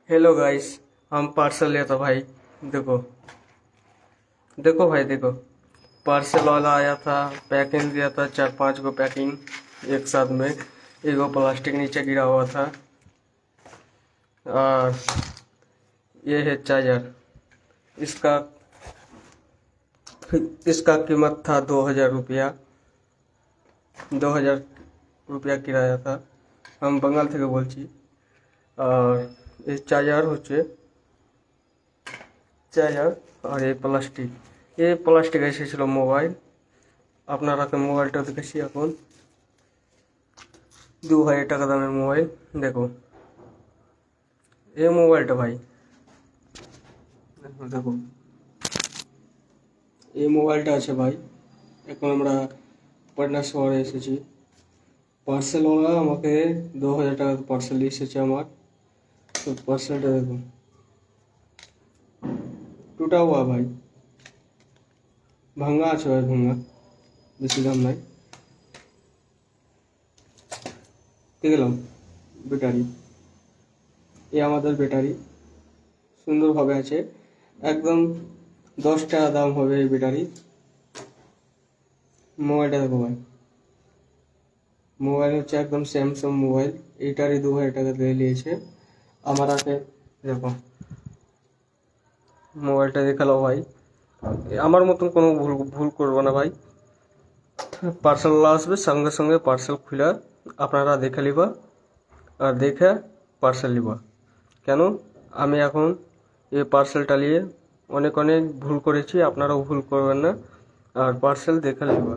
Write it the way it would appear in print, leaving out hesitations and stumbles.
Hello guys. हम parcel लिया था भाई। देखो देखो भाई देखो। पार्सल वाला आया था, पैकिंग दिया था, 4-5 गो पैकिंग एक साथ में। एगो प्लास्टिक नीचे गिरा हुआ था। और ये है चार्जर। इसका इसका कीमत था 2000 रुपया। 2000 रुपया किराया था। हम बंगाल থেকে বলছি। আর এই চার্জার আর এই প্লাস্টিক এসেছিল মোবাইল। আপনারাকে মোবাইলটা দেখেছি এখন 2000 টাকা দামের মোবাইল। দেখো এই মোবাইলটা ভাই, দেখো এই মোবাইলটা আছে ভাই। এখন আমরা পাটনা শহরে এসেছি। পার্সেলওয়ালা আমাকে 2000 টাকা পার্সেল এসেছে আমার। তো পার্সেলটা দেখো, टूटा हुआ भाई, ভাঙা আছে ভাই, ভাঙা, বেশি দাম নাই। দেখলাম ব্যাটারি, এ আমাদের ব্যাটারি সুন্দরভাবে আছে। একদম 10 টাকা দাম হবে এই ব্যাটারি। মোবাইলটা দেখো ভাই, মোবাইল হচ্ছে একদম স্যামসাং মোবাইল। এইটারই 2000 টাকা দিয়ে নিয়েছে আমার হাতে। দেখো মোবাইলটা দেখালো ভাই। আমার মতন কোনো ভুল ভুল করবো না ভাই। পার্সেল আসবে, সঙ্গে সঙ্গে পার্সেল খুলে আপনারা দেখে নিবা আর দেখে পার্সেল নিবা। কেন আমি এখন এই পার্সেলটা নিয়ে অনেক অনেক ভুল করেছি, আপনারাও ভুল করবেন না। আর পার্সেল দেখে নিবা।